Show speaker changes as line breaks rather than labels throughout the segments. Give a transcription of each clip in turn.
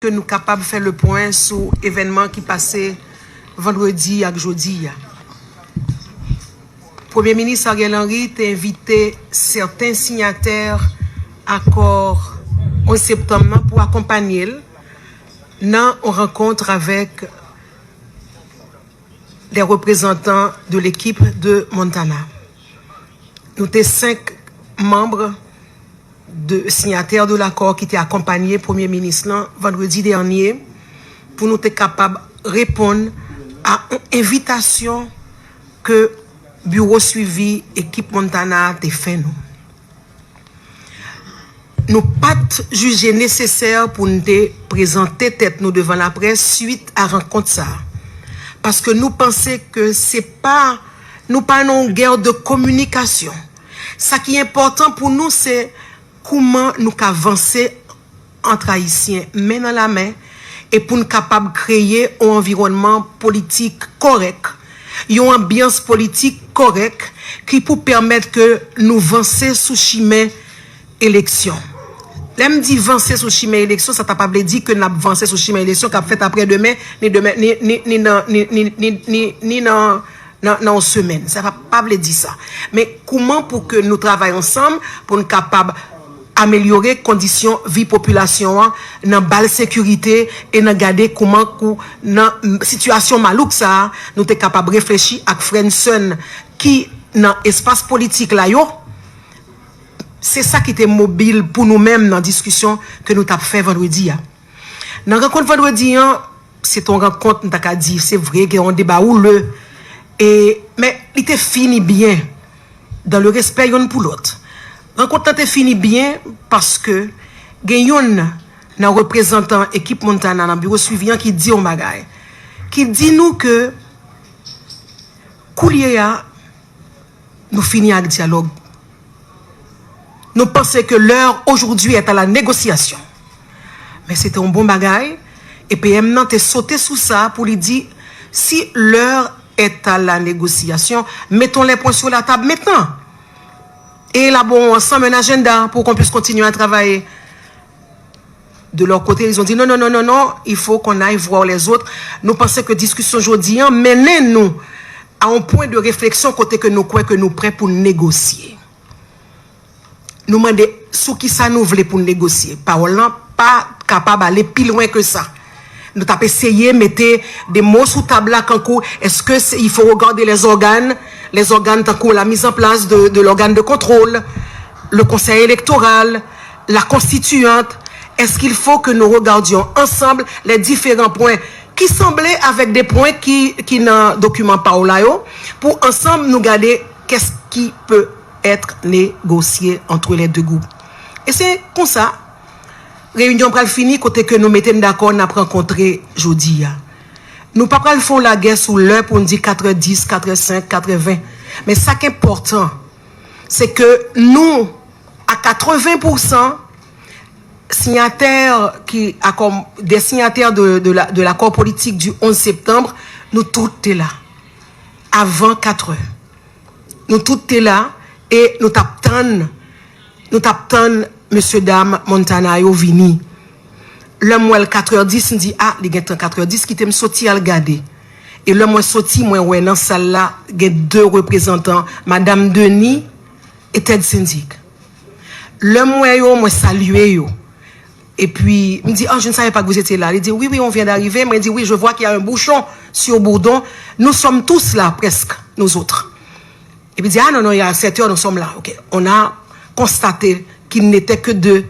que nous sommes capables de faire le point sur l'événement qui passait vendredi et jeudi. Premier ministre Ariel Henry t'a invité certains signataires accord 11 septembre pour accompagner dans une rencontre avec les représentants de l'équipe de Montana. Nous étions 5 membres de signataires de l'accord qui étaient accompagnés Premier ministre vendredi dernier pour nous être capables de répondre à une invitation que bureau suivi équipe Montana a fait nous. Nous pas jugé nécessaire pour nous présenter tête nous devant la presse suite à rencontre ça. Parce que nous pensons que c'est pas nous pas une guerre de communication. Ça qui est important pour nous c'est comment nous avancer entre Haïtiens main dans la main et pour nous capables de créer un environnement politique correct, une ambiance politique correcte qui peut permettre que nous avancer sous chemin élection. L'aime dit avancer sous chemin élection, ça t'a pas dit que nous avancer sous chemin élection qu'a fait après demain ni dans semaine. Ça va pas dire ça. Mais comment pour que nous travaillons ensemble pour nous capables améliorer conditions vie population dans balle sécurité et dans garder comment dans situation malouk ça nous sommes capables de réfléchir avec Frenson qui dans espace politique là yo c'est ça qui était mobile pour nous-mêmes dans la discussion que nous avons fait vendredi. Dans la rencontre vendredi, c'est une rencontre, nous avons dit, c'est vrai qu'il y a un débat houleux, mais il était fini bien, dans le respect l'un pour l'autre. La rencontre était fini bien parce que il y a un représentant équipe Montana dans le bureau suivant qui dit au bagay, qui dit nous que Koulier nous finissons avec le dialogue. Nous pensons que l'heure aujourd'hui est à la négociation. Mais c'était un bon bagage. Et PM n'a sauté sous ça pour lui dire, si l'heure est à la négociation, mettons les points sur la table maintenant. Et là, bon, ensemble un agenda pour qu'on puisse continuer à travailler. De leur côté, ils ont dit, non, il faut qu'on aille voir les autres. Nous pensons que discussion aujourd'hui mène-nous à un point de réflexion côté que nous croyons que nous prêts pour négocier. Nous demandons ce qui ça nous voulait pour négocier. Parole pas capable d'aller plus loin que ça. Nous avons essayé de mettre des mots sous table là quand est-ce que il faut regarder les organes tant que la mise en place de l'organe de contrôle, le conseil électoral, la constituante. Est-ce qu'il faut que nous regardions ensemble les différents points qui semblaient avec des points qui dans le document Paolayo pour ensemble nous garder qu'est-ce qui peut être négocié entre les deux groupes. Et c'est comme ça, réunion pral fini, côté que nous mettons d'accord, nous avons rencontré jeudi. Nous pas pral font la guerre sous l'heure pour nous dire 4h10, 4h05, 4h20. Mais ça qui est important, c'est que nous, à 80%, signataires des signataires de l'accord politique du 11 septembre, nous tous étions là. Avant 4h. Nous tous étions là. Et nous t'attendons, monsieur, dame, Montana, yo vini. Le mois 4h10, nous dit, il y a 4h10 qui t'aime sortir à regarder. Et le mois sorti, moi, ouais, dans salle là, il y a 2 représentants, madame Denis et Ted Syndic. Le mois, moi, salué, yo. Et puis, il me dit, je ne savais pas que vous étiez là. Il dit, oui, on vient d'arriver. Mais il dit, oui, je vois qu'il y a un bouchon sur Bourdon. Nous sommes tous là, presque, nous autres. Et puis il dit, non, il y a 7 heures, nous sommes là. Okay. On a constaté qu'il n'était que 2.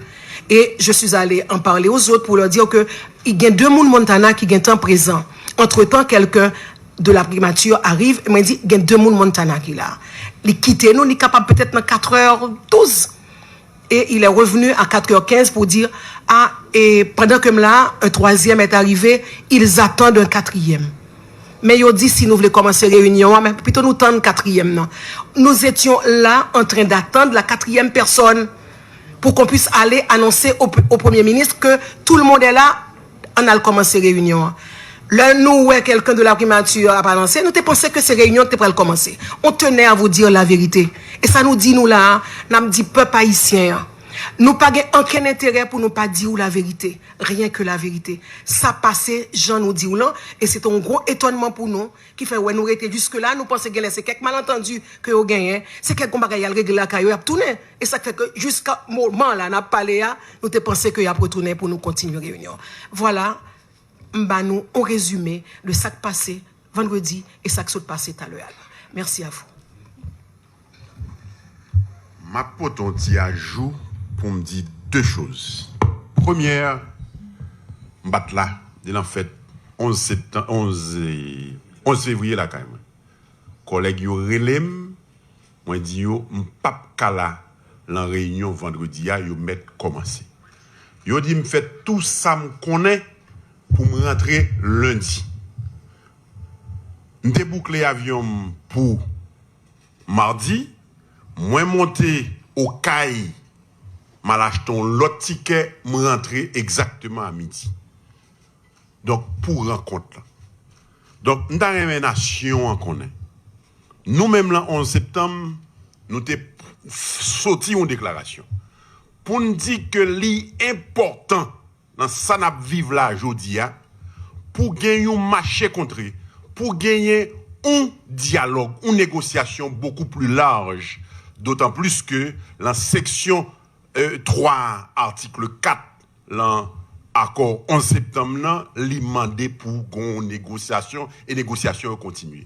Et je suis allé en parler aux autres pour leur dire qu'il y a 2 mouns Montana qui sont temps présent. Entre-temps, quelqu'un de la primature arrive et m'a dit, il y a 2 mouns Montana qui sont là. Il quitte nous, il est capable peut-être dans 4h12. Et il est revenu à 4h15 pour dire, et pendant que là, un 3e est arrivé, ils attendent un 4e. Mais ils ont dit si nous voulons commencer la réunion, mais plutôt nous tendre 4e. Non. Nous étions là en train d'attendre la 4e personne pour qu'on puisse aller annoncer au Premier ministre que tout le monde est là, on a commencé la réunion. Là, nous, ouais, quelqu'un de la primature a annoncé, nous pensé que ces réunions étaient prêtes à commencer. On tenait à vous dire la vérité. Et ça nous dit, nous là, nous dit peuple haïtien. Nous pas aucun intérêt pour nous pas dire la vérité. Rien que la vérité. Ça passait, Jean nous dit ou non, et c'est un gros étonnement pour nous, qui fait, ouais, nous étions jusque-là, nous pensons que c'est quelques malentendus que nous gagnons, c'est quelques bagages à régler la caillou, à tourner. Et ça fait que jusqu'à ce moment là, n'a parlé, nous te pensé qu'il y a retourner pour nous continuer la réunion. Voilà, nous, on résumé le sac passé vendredi et sac saut passé tout à l'heure. Merci à vous.
Ma pote, on dit ajout pour me dire deux choses. Première, m'bat là, de l'en fait 11 février là quand même. Collègue yo relem, moi dit yo m'pap kala la réunion vendredi yo met commencer. Yo dit me fait tout ça me connaît pour me rentrer lundi. M'te bouclé avion pour mardi. Moi monté au CAI, mal acheté l'autre ticket, me rentrer exactement à midi. Donc, pour rencontre là. Donc, nous avons une nation en connaît. Nous-mêmes, le 11 septembre, nous avons sorti une déclaration. Pour nous dire que l'important dans ça n'a vivre là aujourd'hui, pour gagner un marché contre, pour gagner un dialogue, une négociation beaucoup plus large. D'autant plus que la section 3, article 4, l'accord 11 septembre, li mandé pour une négociation et négociation continuer.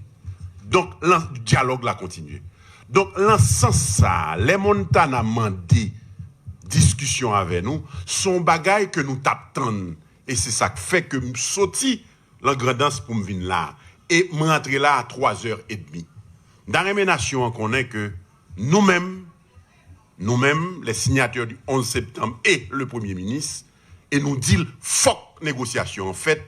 Donc, le dialogue la continuer. Donc, dans ce sens ça, les Montana mandé discussion avec nous, son bagay que nous t'attendons. Et c'est ça qui fait que je sorti l'engradance pour me venir là. Et je rentre là à 3h30. Dans les nations, on connaît que nous-mêmes, les signataires du 11 septembre et le Premier ministre, et nous disons fuck négociation, en fait,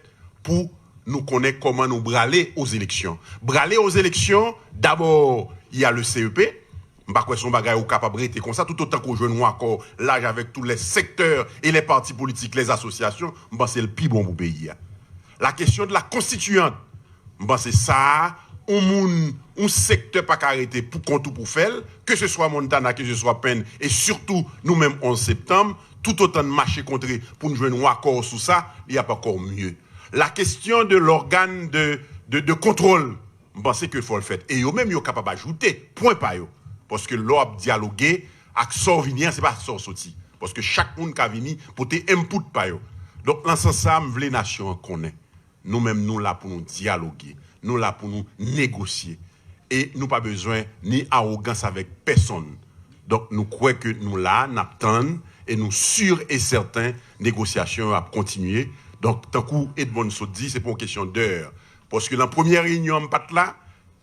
pour nous connaître comment nous braler aux élections. Braler aux élections, d'abord, il y a le CEP, m'pas son bagay ou capable de comme ça, tout autant qu'on joue un accord, là, avec tous les secteurs et les partis politiques, les associations, c'est le plus bon pour le pays. La question de la constituante, c'est ça, un secteur pas arrêté pour compte pour faire, que ce soit Montana, que ce soit Penn, et surtout nous-mêmes 11 septembre, tout autant de marché contre pour nous jouer un accord sur ça, il n'y a pas encore mieux. La question de l'organe de contrôle, c'est qu'il faut le faire. Et eux-mêmes, ils sont capables d'ajouter, point pas eux. Parce que l'ordre dialoguer, avec sort venir, c'est pas sort sorti. Parce que chaque monde qui a venu, pour te input pas eux. Donc, dans ce sens, ça, les nations connaissent. Nous-mêmes, nous là pour nous dialoguer. Nous là pour nous négocier. Et nous pas besoin ni arrogance avec personne. Donc nous croyons que nous là, nous attendons et nous sûrs et certains négociations à continuer. Donc tant coup Edmond se dit c'est pas une question d'heure. Parce que dans la première réunion, là,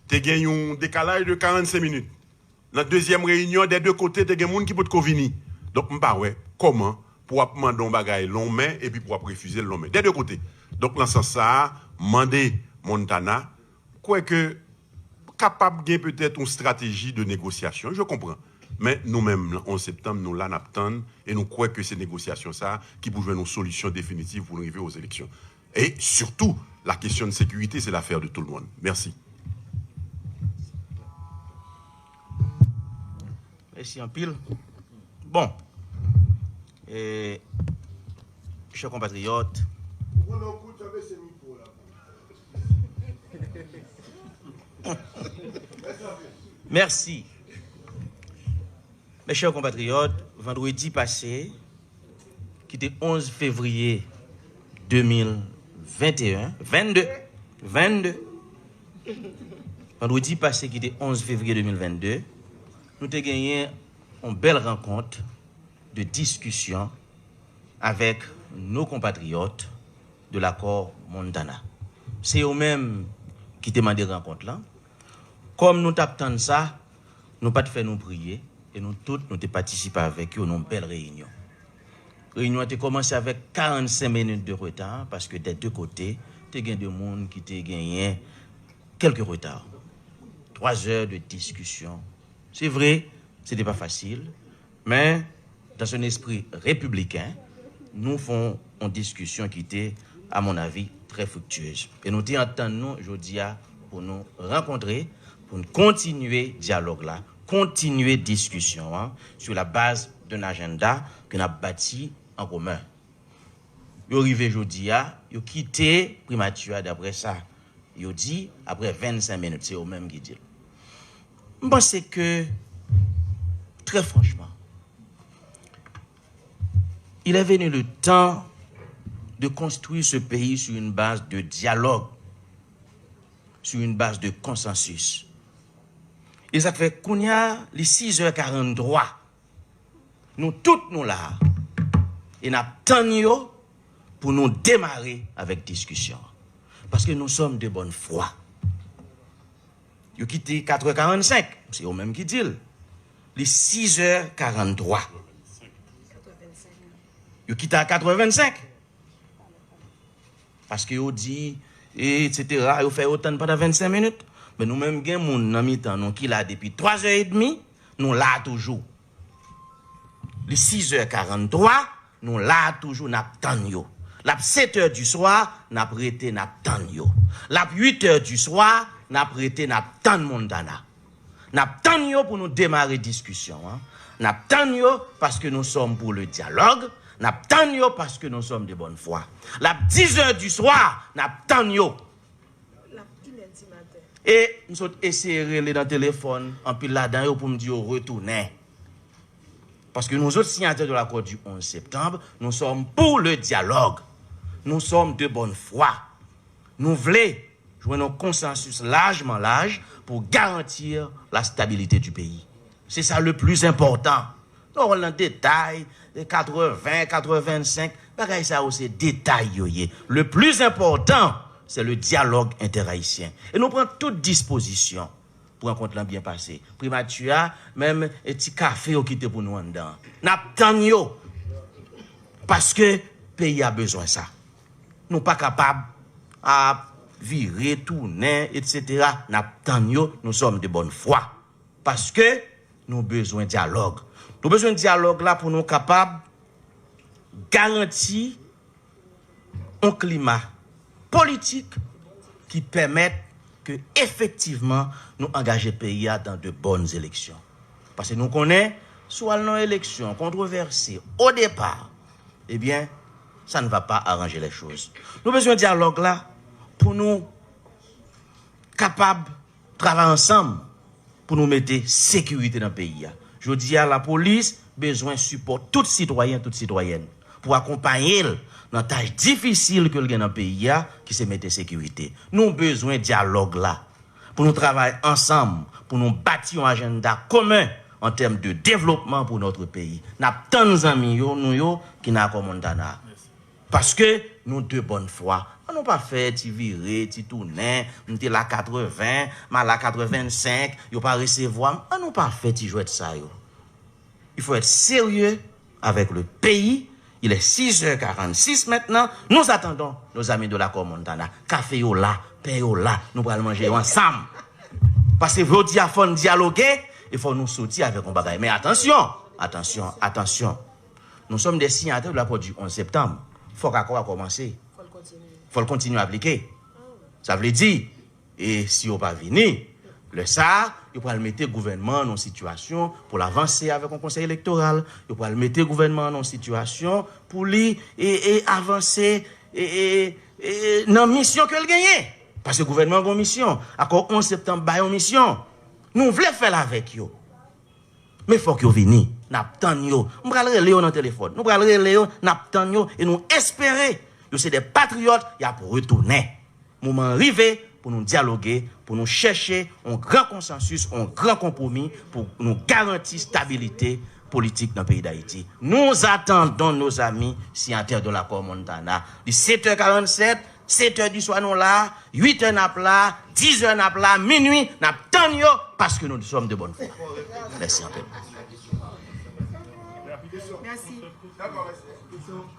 tu as gagné un décalage de 45 minutes. Dans la deuxième réunion, des deux côtés, tu as gagné un monde qui peut te venir. Donc comment pour demander un bagage long main et puis pour refuser le long main. Des deux côtés. Donc dans ce sens ça, demander Montana, quoi que capable de peut-être une stratégie de négociation, je comprends. Mais nous-mêmes, en septembre, nous l'en attendons et nous croyons que ces négociations ça qui peuvent jouer une solution définitive pour arriver aux élections. Et surtout, la question de sécurité, c'est l'affaire de tout le monde. Merci.
Merci en pile. Bon. Chers compatriotes, merci. Mes chers compatriotes, vendredi passé, qui était 11 février 2021, 22, vendredi passé, qui était 11 février 2022, nous avons gagné une belle rencontre de discussion avec nos compatriotes de l'accord Montana. C'est eux-mêmes qui demandent des rencontres là. Comme nous t'attendons ça, nous pas de faire nous prier et nous tous nous participé avec eux dans une belle réunion. La réunion a commencé avec 45 minutes de retard parce que des deux côtés, tu as des gens qui ont gagné quelques retards. 3 heures de discussion. C'est vrai, ce n'était pas facile, mais dans un esprit républicain, nous faisons une discussion qui était, à mon avis, très fructueuse. Et nous t'entendons aujourd'hui pour nous rencontrer, pour continuer le dialogue là, continuer discussion hein, sur la base d'un agenda que nous avons bâti en commun. Yo arrivé jodi a, yo quitté primature d'après ça. Yo dit après 25 minutes, c'est eux même qui dit. Je pense que très franchement, il est venu le temps de construire ce pays sur une base de dialogue, sur une base de consensus. Et ça fait qu'on y a les 6h43, nous toutes nous là, et nous attendons pour nous démarrer avec discussion. Parce que nous sommes de bonne foi. Vous quittez 4h45, c'est eux même qui dit. Les 6h43. Vous quittez à 4h25. Parce que vous dit, etc., vous fait autant pendant 25 minutes. Mais nous-mêmes, nous avons qui là depuis 3h30, nous là toujours. Les 6h43, nous là toujours, nous attendons. La 7h du soir, n'a prêté n'a yo. La 8h du soir, n'a prêté n'a Mondana. N'a yo pour nous démarrer discussion hein. N'a yo parce que nous sommes pour le dialogue, n'a yo parce que nous sommes de bonne foi. La 10h du soir, n'a yo. Et nous sommes essayés dans le téléphone en pile là-dedans pour me dire retourner. Parce que nous autres signataires de l'accord du 11 septembre, nous sommes pour le dialogue. Nous sommes de bonne foi. Nous voulons jouer un consensus largement large pour garantir la stabilité du pays. C'est ça le plus important. Nous on détail, les 80, 85, bagaille ça c'est détail. Le plus important, c'est le dialogue interhaïtien. Et nous prenons toute disposition pour un compte bien passé. Primature, même un petit café au quitté pour nous en dedans. N'attendons parce que le pays a besoin de ça. Nous pas capables à virer, tourner, etc. Nous sommes de bonne foi. Parce que nous avons besoin de dialogue. Nous avons besoin de dialogue là pour nous capables de garantir un climat politique qui permette que effectivement nous engager le pays dans de bonnes élections. Parce que nous connaissons, soit une élection controversée au départ, eh bien, ça ne va pas arranger les choses. Nous avons besoin de dialogue là pour nous capables de travailler ensemble pour nous mettre sécurité dans le pays. Je dis à la police, besoin de support tout citoyen, toute citoyenne pour accompagner dans la tâche difficile que le dans le pays qui se mette sécurité. Nous avons besoin de dialogue là pour nous travailler ensemble, pour nous bâtir un agenda commun en termes de développement pour notre pays. Nous avons tant d'amis qui n'ont pas Mondana. Parce que nous de bonne foi. On n'a pas fait ti virer, ti tourner, nous sommes là 80, mal là 85, yo pas recevoir. On n'a pas fait ti jouer de ça yo. Il faut être sérieux avec le pays. Il est 6h46 maintenant. Nous attendons nos amis de l'accord Montana. Café yo là, pain yo là, nous allons manger ensemble. Parce que vous dites, il faut dialoguer, il faut nous sortir avec un bagage. Mais attention, attention, attention. Nous sommes des signataires de l'accord du 11 septembre. Il faut qu'accord a commencé. Il faut le continuer à appliquer. Ça veut dire, et si on pas venir, le ça, il faut le mettre le gouvernement en situation pour l'avancer avec un conseil électoral. Il faut le mettre le gouvernement en situation pour lui et avancer dans la mission que le gagne. Parce que le gouvernement a une mission. Accord 11 septembre, il y a une mission. Nous voulons faire avec eux. Mais il faut qu'ils viennent. Nous attendons. Nous allons aller dans le téléphone. Nous allons aller dans le et nous espérer que c'est des patriotes qui pour retourner. Moment arrivé pour nous dialoguer, pour nous chercher un grand consensus, un grand compromis pour nous garantir stabilité politique dans le pays d'Haïti. Nous attendons nos amis signataires de l'accord Montana. De 7h47, 7h du soir nous là, 8h nous là, 10h nous là, minuit nous attendons parce que nous sommes de bonne foi. Merci un peu.
Merci.
D'accord, merci.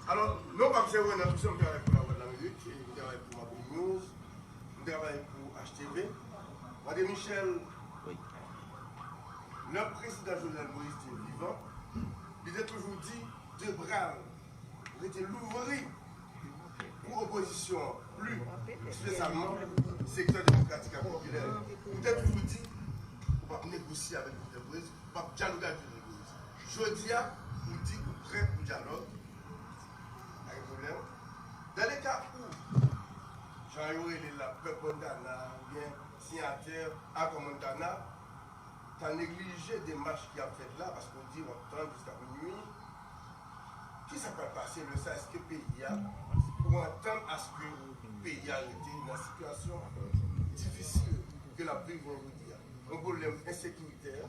Alors, nous, comme c'est vrai, nous sommes travaillés pour la voix de la musique, nous travaillons pour Mabou News, nous travaillons pour HTV. Madame Michel,
Oui.
le président Jovenel Moïse est vivant, il a toujours dit de bras, il était l'ouvrier pour l'opposition, plus spécialement le secteur démocratique et populaire. Il a toujours dit on va négocier avec le pas dialoguer avec l'église. Je dis, on dit qu'on prêt pour dialogue, avec un problème. Dans les cas où Jean-Yves est là, peuple Montana, ou bien signataire à Montana, tu as négligé des marches qu'il a faites là, parce qu'on dit on attend jusqu'à minuit. Qui ça peut passer le ça? Est-ce que le pays a, pour attendre à ce que le pays a été dans une situation difficile que la vie va vous dire? Un problème insécuritaire,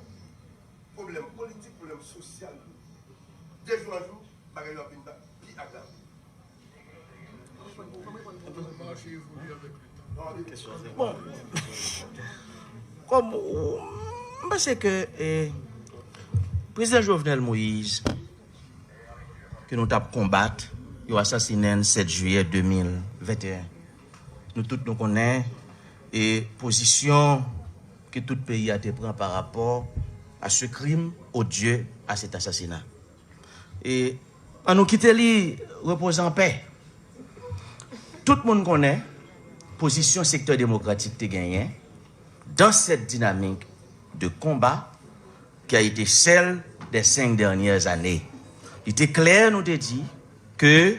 problème politique, problème social. Des jours à jour, bagay la vie puis aggrave.
Bon, comme je pense que le président Jovenel Moïse, que nous avons combattu, il a assassiné le 7 juillet 2021. Nous tous nous connaissons et position que tout pays a été pris par rapport à ce crime odieux, à cet assassinat. Et en nous quitter lui repose en paix. Tout le monde connaît position secteur démocratique te gagné dans cette dynamique de combat qui a été celle des 5 dernières années. Il était clair, nous te dit, que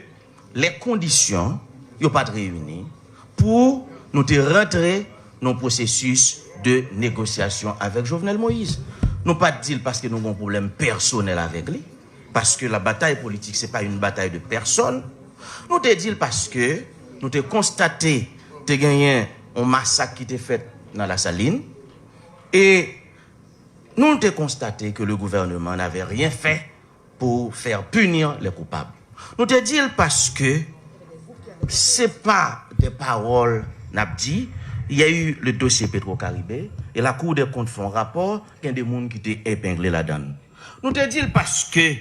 les conditions n'ont pas réunies pour nous te rentrer dans le processus de négociation avec Jovenel Moïse. Nous pas dire parce que nous avons un problème personnel avec lui, parce que la bataille politique, ce n'est pas une bataille de personne. Nous te dit parce que nous te constaté que tu gagné un massacre qui était fait dans la Saline et nous avons constaté que le gouvernement n'avait rien fait pour faire punir les coupables. Nous te disons parce que ce n'est pas des paroles n'abdi. Il y a eu le dossier Petro-Caribé et la Cour des comptes font rapport qu'il y a des gens qui étaient épinglés là-dedans. Nous te disons parce que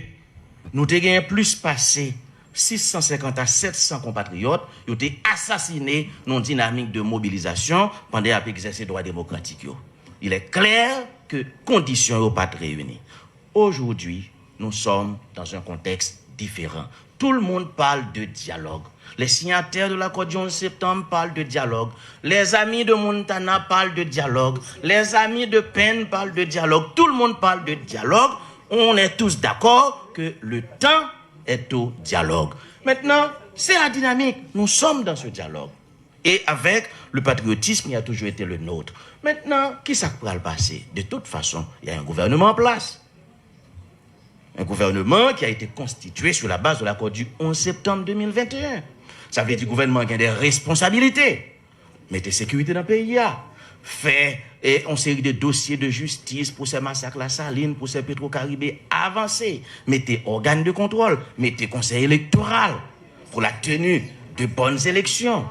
nous te gagné plus passé 650 à 700 compatriotes qui ont été assassinés dans une dynamique de mobilisation pendant qu'ils ont exercé le droit démocratique. Il est clair que les conditions n'ont pas réunies. Aujourd'hui, nous sommes dans un contexte différent. Tout le monde parle de dialogue. Les signataires de l'accord du 11 septembre parlent de dialogue. Les amis de Montana parlent de dialogue. Les amis de Penn parlent de dialogue. Tout le monde parle de dialogue. On est tous d'accord que le temps est au dialogue. Maintenant, c'est la dynamique. Nous sommes dans ce dialogue. Et avec le patriotisme, il a toujours été le nôtre. Maintenant, qui ça pourra le passer? De toute façon, il y a un gouvernement en place. Un gouvernement qui a été constitué sur la base de l'accord du 11 septembre 2021. Ça veut dire que le gouvernement qui a des responsabilités. Mettez sécurité dans le pays. Fait une série de dossiers de justice pour ces massacres la Saline, pour ces Petro-Caribé avancés. Mettez organes de contrôle. Mettez conseil électoral pour la tenue de bonnes élections.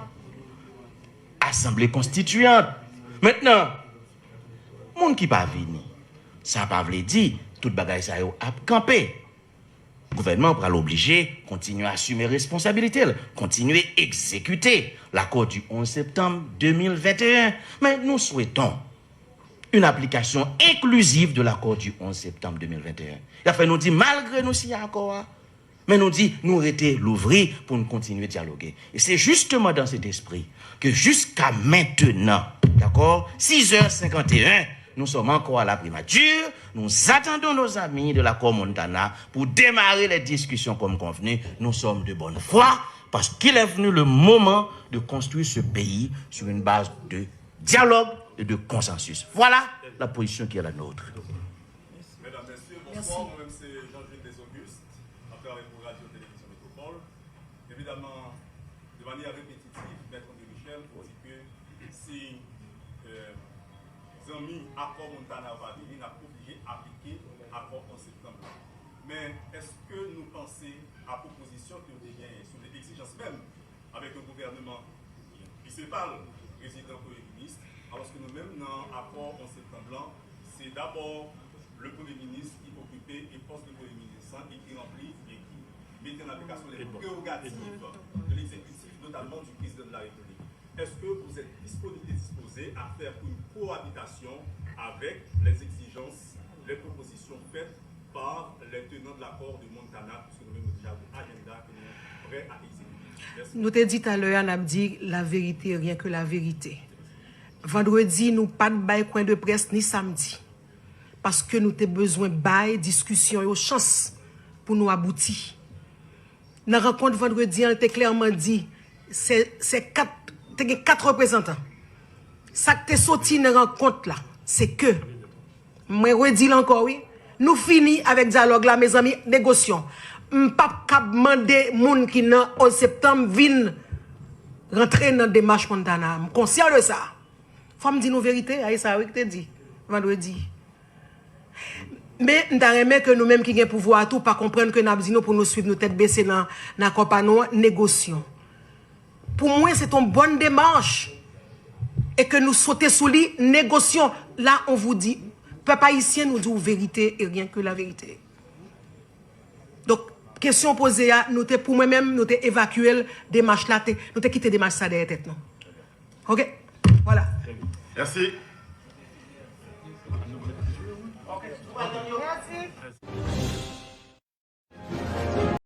Assemblée constituante. Maintenant, monde qui pas venu, ça pas veut dire tout bagaille ça a campé. Le gouvernement va l'obliger continuer à assumer responsabilité, continuer à exécuter l'accord du 11 septembre 2021. Mais nous souhaitons une application inclusive de l'accord du 11 septembre 2021. Il a fait nous dire malgré nous s'il y a accord, mais nous dit nous arrêter l'ouvrir pour nous continuer à dialoguer. Et c'est justement dans cet esprit que jusqu'à maintenant, d'accord, 6h51, nous sommes encore à la primature. Nous attendons nos amis de l'accord Montana pour démarrer les discussions comme convenu. Nous sommes de bonne foi parce qu'il est venu le moment de construire ce pays sur une base de dialogue et de consensus. Voilà la position qui est la nôtre.
Mesdames, Messieurs, bonsoir. Moi-même, c'est Jean-Gilles Desaugustes, à travers pour Radio Télévision Métropole. Évidemment, de manière répétitive, Maître de Michel pour dire que si amis accord Montana va venir, n'a pas obligé d'appliquer l'accord en septembre. Mais est-ce que nous pensons à proposition que nous avons sur les exigences même avec un gouvernement qui sépare le président Premier ministre, alors que nous-mêmes, dans l'accord en septembre, c'est d'abord le Premier ministre qui occupait les postes de Premier ministre et qui remplit et qui mettait en application les prérogatives de l'exécutif, notamment du président de la République. Est-ce que vous êtes disposé à faire une cohabitation avec les exigences, les propositions faites par les tenants de l'accord de Montana, puisque nous avons déjà un agenda que nous sommes prêts à exécuter? Merci.
Nous t'ai dit tout à l'heure, on a dit la vérité, rien que la vérité. Vendredi, nous pas de bail coin de presse ni samedi. parce que nous avons besoin de discussion et chance pour nous aboutir. Dans la rencontre vendredi, on a clairement dit, c'est 4 représentants. Ça qui est sorti dans la rencontre là, c'est que, moi redis encore, oui, nous finissons avec dialogue là, mes amis, négocions. Pas demander moun qui nan au septembre viennent rentrer dans démarche Montana. Je suis conscient de ça. Faut me dire nos vérités, c'est ça que tu dit vendredi. Mais nous aimé que nous-mêmes qui avons pouvoir tout pas comprendre que nous dit pour nous suivre nos têtes baissées dans la compagnie négocions. Pour moi c'est une bonne démarche et que nous sauter sous lui négocions. Là on vous dit peuple haïtien nous dit la vérité et rien que la vérité. Donc question posée à nous pour moi-même nous évacuer démarche là nous quitté démarche ça derrière tête non. OK? Voilà.
Merci.
Okay.